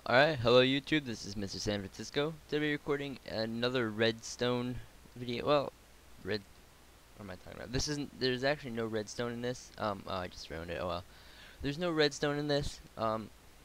Alright, hello YouTube, this is MrSanfrinsisco. Today we're recording another redstone video. Well, what am I talking about? There's actually no redstone in this. Oh, I just ruined it, oh well. There's no redstone in this.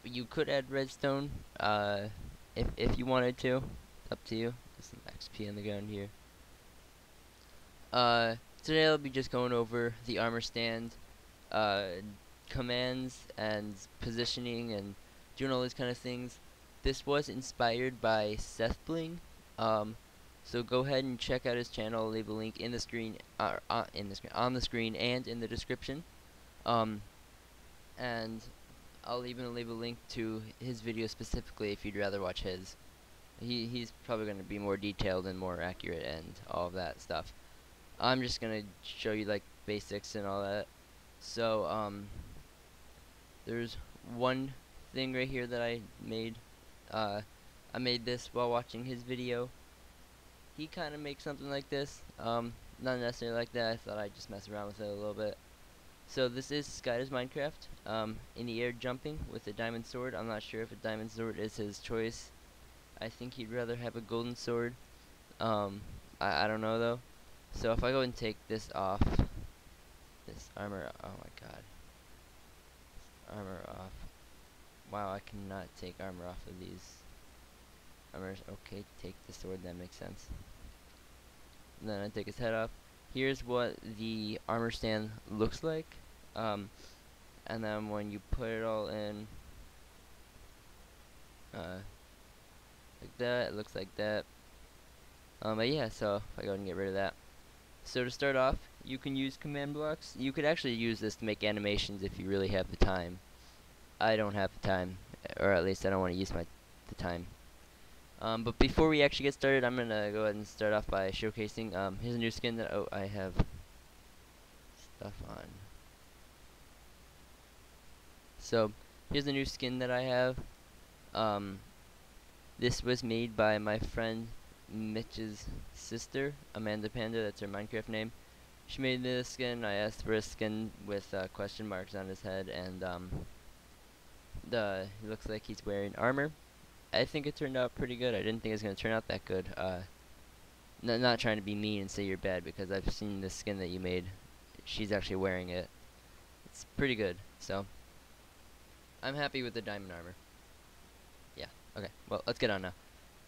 You could add redstone, if you wanted to. Up to you. There's some XP on the ground here. Today I'll be just going over the armor stand, uh, commands and positioning and doing all these kind of things. This was inspired by Seth Bling, so go ahead and check out his channel. I'll leave a link in the screen, on the screen and in the description. And I'll even leave a link to his video specifically if you'd rather watch his. He's probably going to be more detailed and more accurate and all of that stuff. I'm just gonna show you like basics and all that. So there's one thing right here that I made. I made this while watching his video. He kind of makes something like this. Not necessarily like that. I thought I'd just mess around with it a little bit. So this is Skyler's Minecraft. In the air jumping with a diamond sword. I'm not sure if a diamond sword is his choice. I think he'd rather have a golden sword. I don't know though. So if I go and take this off, this armor, oh my god, armor off. Wow, I cannot take armor off of these armors. Okay, take the sword, that makes sense. And then I take his head off. Here's what the armor stand looks like. And then when you put it all in, like that, it looks like that. But yeah, so if I go and get rid of that. So to start off, you can use command blocks. You could actually use this to make animations if you really have the time. I don't have the time, or at least I don't want to use the time. But before we actually get started, I'm gonna go ahead and start off by showcasing. Here's a new skin that I have stuff on. So here's a new skin that I have. This was made by my friend Mitch's sister, Amanda Panda. That's her Minecraft name. She made this skin. I asked for a skin with question marks on his head, and he looks like he's wearing armor. I think it turned out pretty good. I didn't think it was gonna turn out that good. Not trying to be mean and say you're bad, because I've seen the skin that you made. She's actually wearing it. It's pretty good. So I'm happy with the diamond armor. Yeah. Okay. Well, let's get on now.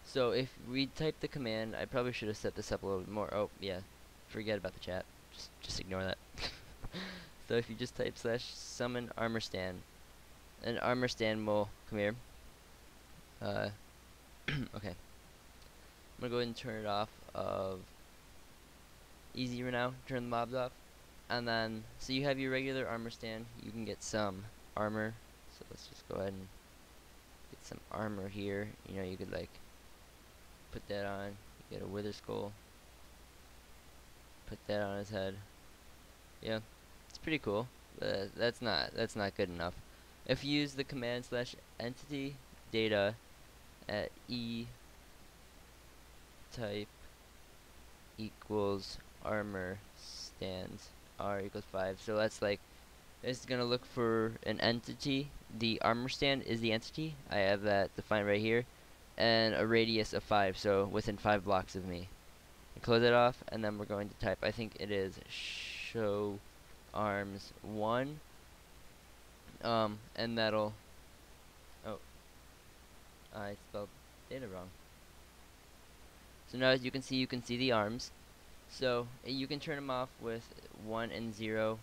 So if we type the command, I probably should have set this up a little bit more. Oh yeah, forget about the chat. Just ignore that. So if you just type /summon armor stand, an armor stand will come here. Okay. I'm gonna go ahead and turn it off of easy right now. Turn the mobs off, and then so you have your regular armor stand. You can get some armor. So let's just go ahead and get some armor here. You know, you could like put that on, you get a wither skull, put that on his head. Yeah, it's pretty cool, but that's not good enough. If you use the command /entity data at e type equals armor stands r equals 5, so that's like, it's gonna look for an entity. The armor stand is the entity. I have that defined right here, and a radius of 5, so within 5 blocks of me. And close it off, and then we're going to type, I think it is show arms 1, and that'll, oh, I spelled data wrong. So now as you can see the arms. So you can turn them off with 1 and 0.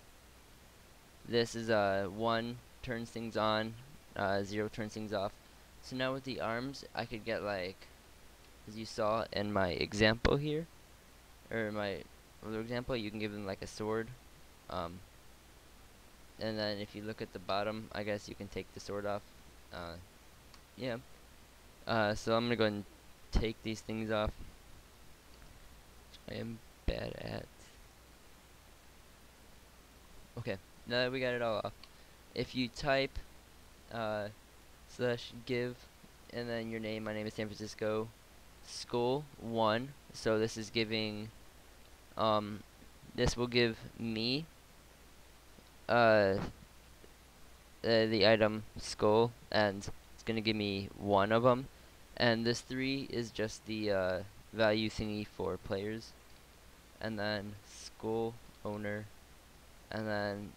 This is 1 turns things on, 0 turns things off. So now with the arms, I could get like, as you saw in my example here, or my other example, you can give them like a sword. And then if you look at the bottom, I guess you can take the sword off. Yeah. So I'm gonna go ahead and take these things off. I am bad at. Okay, now that we got it all off, if you type /give and then your name, my name is SanFrancisco, school 1, so this is giving, this will give me the item skull, and gonna give me one of them, and this 3 is just the value thingy for players, and then school owner, and then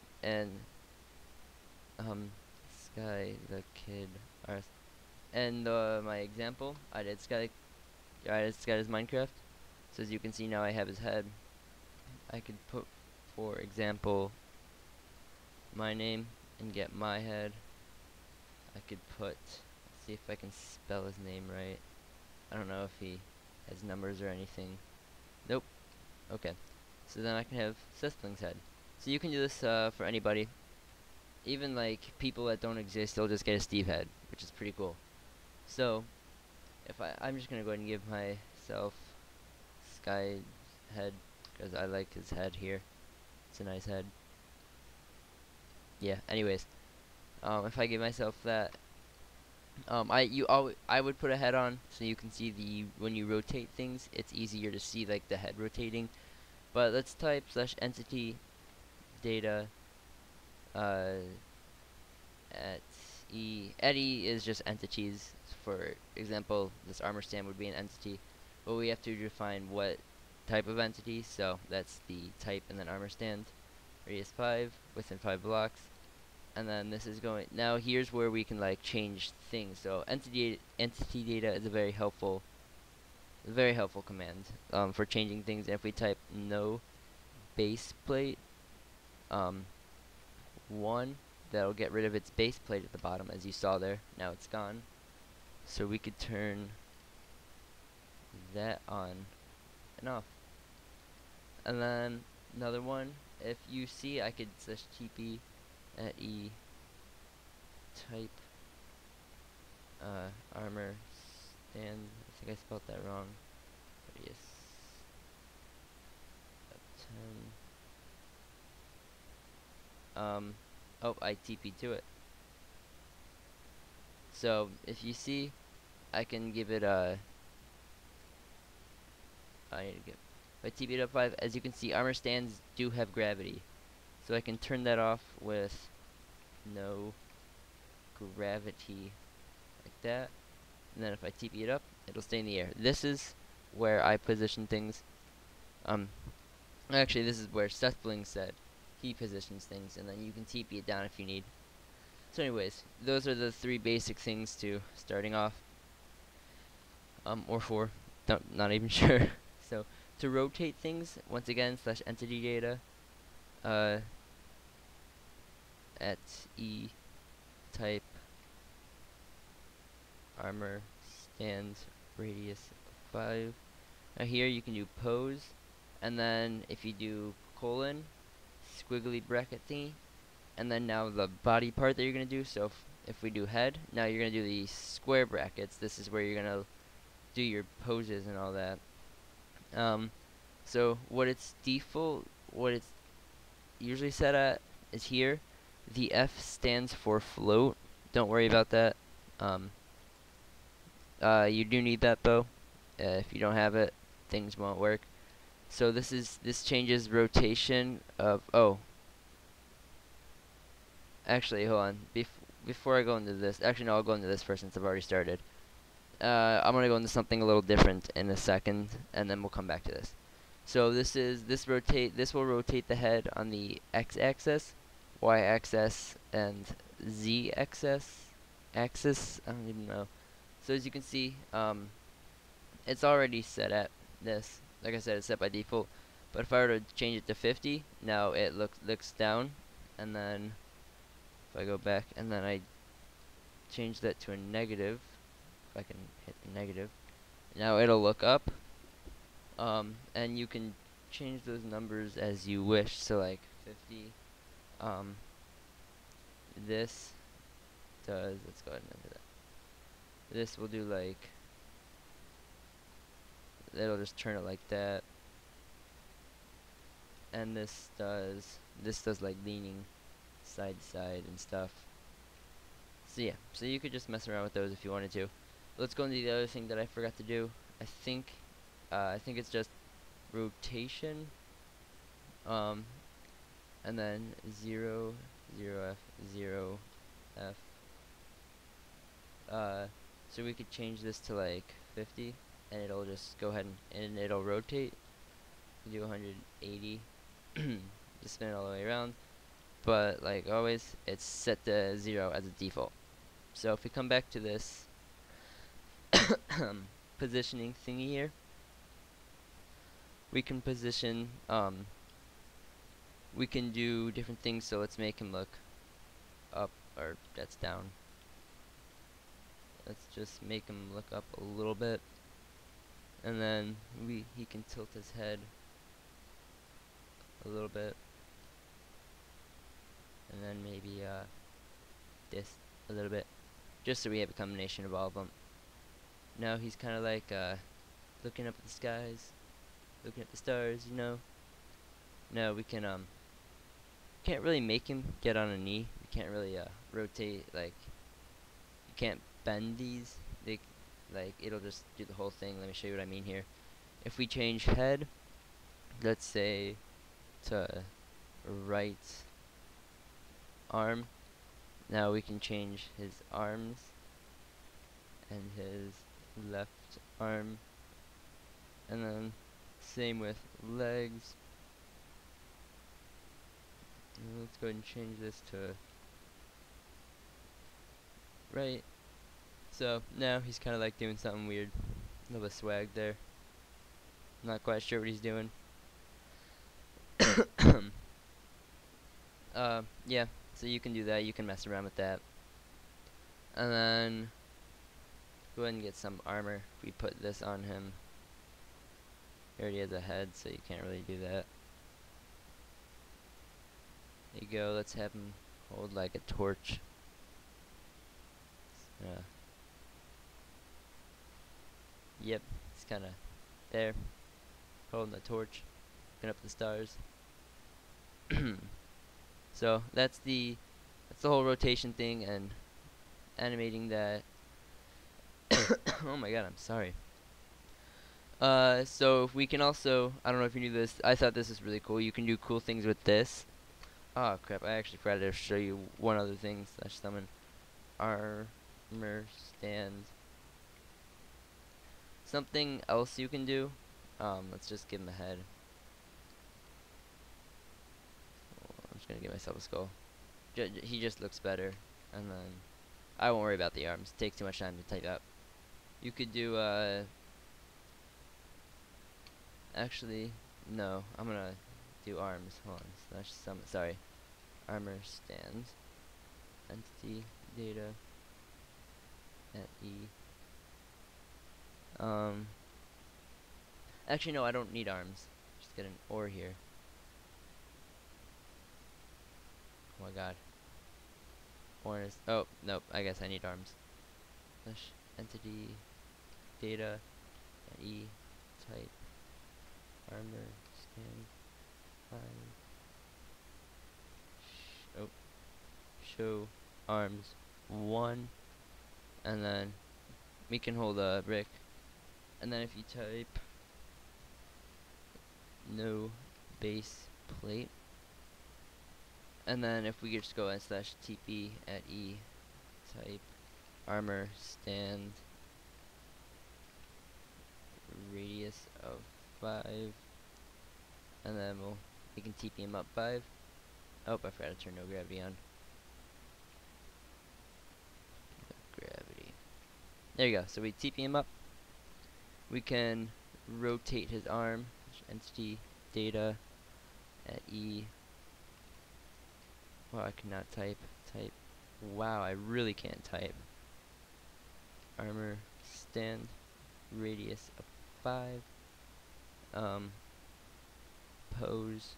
Sky the kid, and my example I did Sky's Minecraft. So as you can see now, I have his head. I could put, for example, my name and get my head. I could put, let's see if I can spell his name right. I don't know if he has numbers or anything. Nope. Okay. So then I can have Sestling's head. So you can do this for anybody. Even like people that don't exist, they'll just get a Steve head, which is pretty cool. So if I'm just gonna go ahead and give myself Sky head because I like his head here. It's a nice head. Yeah. Anyways, if I give myself that, I would put a head on so you can see when you rotate things, it's easier to see like the head rotating. But let's type /entity data at Eddie is just entities. For example, this armor stand would be an entity, but we have to define what type of entity. So that's the type, and then armor stand, radius 5 within 5 blocks. And then this is going, now here's where we can like change things. So entity data is a very helpful command for changing things. And if we type no base plate 1, that'll get rid of its base plate at the bottom, as you saw there. Now it's gone. So we could turn that on and off. And then another one, if you see, I could /tp at e type armor stand. I think I spelled that wrong. Radius 10. Oh, I TP to it. So if you see, I can give it a. I need to give. If I TP it up 5, as you can see, armor stands do have gravity, so I can turn that off with no gravity, like that. And then if I TP it up, it'll stay in the air. This is where I position things. Actually, this is where Sethbling said he positions things, and then you can TP it down if you need. So anyways, those are the 3 basic things to starting off. Or 4, not even sure. So to rotate things, once again, /entity data at e type armor stand radius 5. Now here you can do pose, and then if you do colon, squiggly bracket thingy, and then now the body part that you're gonna do. So if we do head, now you're gonna do the square brackets. This is where you're gonna do your poses and all that. So what it's usually set at is here. The F stands for float. Don't worry about that. You do need that though. If you don't have it, things won't work. So this changes rotation of, actually, hold on. Before I go into this, actually no, I'll go into this first since I've already started. I'm gonna go into something a little different in a second, and then we'll come back to this. So this will rotate the head on the x-axis, y-axis, and z-axis. I don't even know. So as you can see, it's already set at this. Like I said, it's set by default. But if I were to change it to 50, now it looks down, and then if I go back and then I change that to a negative, if I can hit the negative, now it'll look up. And you can change those numbers as you wish. So like 50. This does. Let's go ahead and enter that. This will do like. It'll just turn it like that. And this does like leaning side to side and stuff. So yeah, so you could just mess around with those if you wanted to. Let's go into the other thing that I forgot to do. I think it's just rotation, and then 0, 0 F, 0 F, So we could change this to like 50, and it'll just go ahead and it'll rotate. Do 180, just spin it all the way around. But like always, it's set to 0 as a default. So if we come back to this positioning thingy here, we can position, we can do different things. So let's make him look up, or that's down. Let's just make him look up a little bit, and then he can tilt his head a little bit, and then maybe this a little bit, just so we have a combination of all of them. Now he's kind of like looking up at the skies, looking at the stars, you know. Now we can can't really make him get on a knee. We can't really rotate, like you can't bend these. They like it'll just do the whole thing. Let me show you what I mean here. If we change head, let's say to right arm, now we can change his arms and his left arm, and then same with legs. And let's go ahead and change this to right. So now he's kind of like doing something weird, a little bit of swag there. Not quite sure what he's doing. Yeah, so you can do that, you can mess around with that. And then go ahead and get some armor. If we put this on him, he already has a head, so you can't really do that. There you go, let's have him hold like a torch. Yep, it's kinda there, holding the torch, looking up at the stars. So that's the whole rotation thing and animating that. Oh my god, I'm sorry. So if we can also, I don't know if you knew this, I thought this was really cool. You can do cool things with this. Oh crap, I actually forgot to show you one other thing. Slash summon armor stand. Something else you can do. Let's just give him a head. I'm just gonna give myself a skull. He just looks better, and then I won't worry about the arms. It takes too much time to type up. You could do actually no, I'm gonna do arms. Hold on, slash summon. Sorry, armor stand. Entity data at E. Actually no, I don't need arms. Just get an or here. Oh my god. Or is, oh nope, I guess I need arms. Slash entity data at E type armor stand 5 show arms 1, and then we can hold a brick, and then if you type no base plate, and then if we just go and slash TP at E type armor stand radius of 5, and then we can TP him up 5. Oh, I forgot to turn no gravity on. No gravity. There you go. So we TP him up. We can rotate his arm. Entity data at E. Wow, I cannot type. Wow, I really can't type. Armor stand radius of 5. Pose.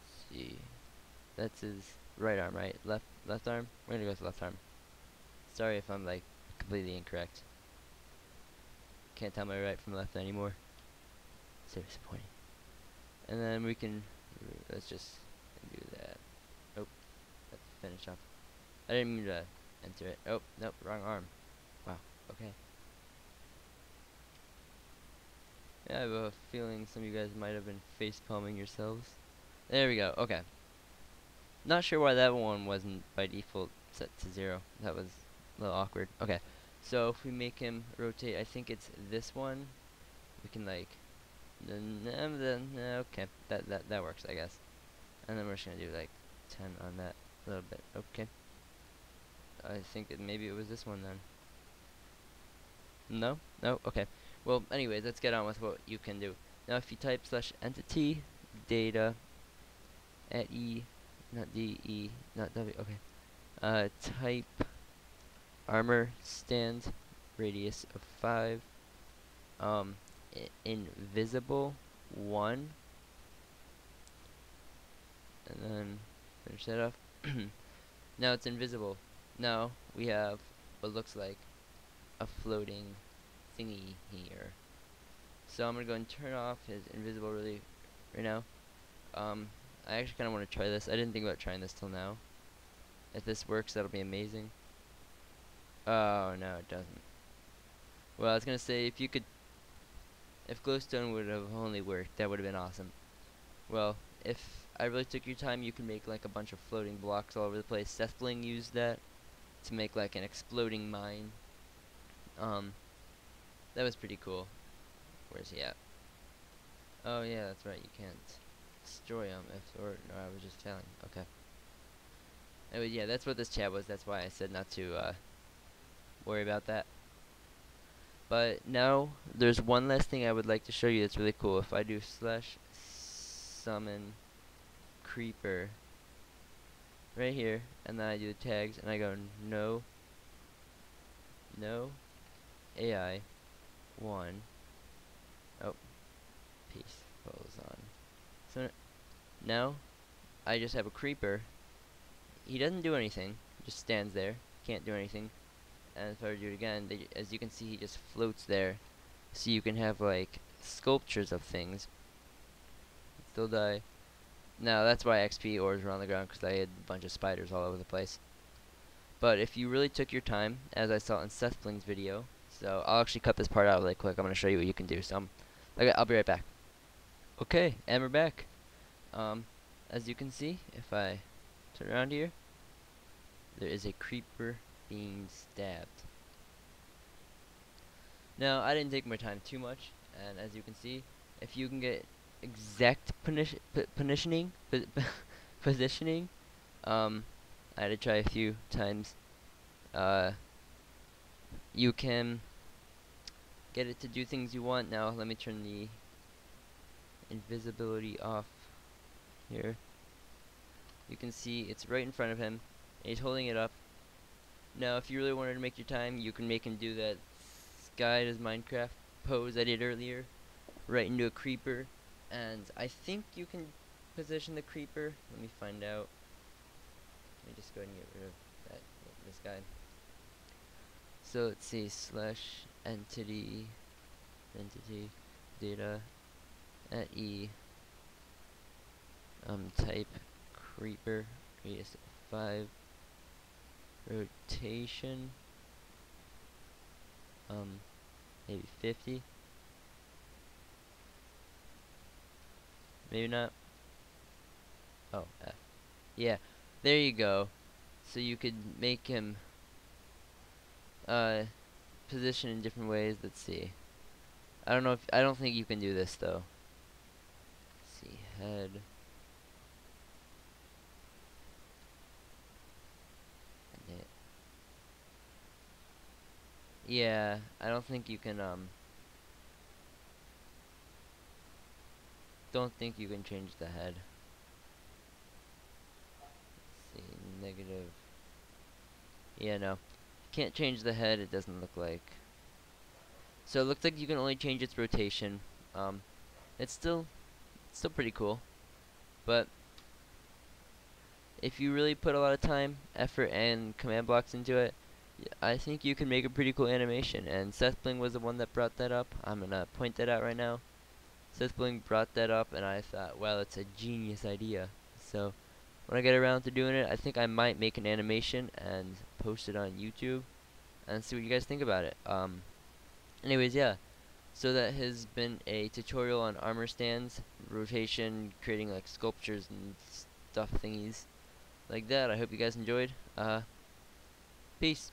Let's see. That's his right arm, right? Left arm? We're gonna go with left arm. Sorry if I'm like completely incorrect. Can't tell my right from left anymore. So disappointing. And then we can let's just do that. Oh, let's finish up. I didn't mean to enter it. Oh, nope, wrong arm. Wow, okay. Yeah, I have a feeling some of you guys might have been face palming yourselves. There we go, okay. Not sure why that one wasn't by default set to 0. That was A little awkward. Okay, so if we make him rotate, I think it's this one. We can like, okay, that works, I guess. And then we're just gonna do like 10 on that a little bit. Okay. I think maybe it was this one then. No? No? Okay. Well, anyways, let's get on with what you can do. Now, if you type /entity data at E, not D, E, not W, okay. Type armor stand, radius of 5, invisible 1, and then finish that off. Now it's invisible. Now we have what looks like a floating thingy here. So I'm gonna go and turn off his invisible right now. I actually kind of want to try this. I didn't think about trying this till now. If this works, that'll be amazing. Oh no, it doesn't. Well, I was gonna say if glowstone would have only worked, that would have been awesome. Well, if I really took your time, you could make like a bunch of floating blocks all over the place. Sethbling used that to make like an exploding mine. That was pretty cool. Where's he at? Oh yeah, that's right. You can't destroy him no, I was just telling. Okay. Anyway, yeah, that's what this chat was. That's why I said not to worry about that. But now there's one last thing I would like to show you that's really cool. If I do /summon creeper right here, and then I do the tags, and I go no AI 1. Oh, peace goes on. So now I just have a creeper. He doesn't do anything, just stands there, can't do anything. And if I do it again, as you can see, he just floats there. So you can have like sculptures of things. Still die. Now that's why XP ores were on the ground, because I had a bunch of spiders all over the place. But if you really took your time, as I saw in Sethbling's video, so I'll actually cut this part out really quick. I'm going to show you what you can do. So okay, I'll be right back. Okay, and we're back. As you can see, if I turn around here, there is a creeper being stabbed. Now, I didn't take my time too much, and as you can see, if you can get exact positioning, I had to try a few times, you can get it to do things you want. Now, let me turn the invisibility off here. You can see it's right in front of him, and he's holding it up. Now, if you really wanted to make your time, you can make him do that Sky Does Minecraft pose I did earlier, right into a creeper. And I think you can position the creeper. Let me find out. Let me just go ahead and get rid of this guy. So let's see, /entity data at E. Type creeper, radius 5, rotation, maybe 50. Maybe not. Oh, F. Yeah, there you go. So you could make him position in different ways. Let's see. I don't think you can do this though. Let's see, head. Yeah, I don't think you can change the head. Let's see, negative. Yeah, no. Can't change the head, it doesn't look like. So it looks like you can only change its rotation. It's still pretty cool. But if you really put a lot of time, effort, and command blocks into it, I think you can make a pretty cool animation. And Sethbling was the one that brought that up. I'm gonna point that out right now. Sethbling brought that up, and I thought, well, it's a genius idea. So when I get around to doing it, I think I might make an animation and post it on YouTube and see what you guys think about it. Anyways, yeah. So that has been a tutorial on armor stands, rotation, creating like sculptures and stuff thingies like that. I hope you guys enjoyed. Peace.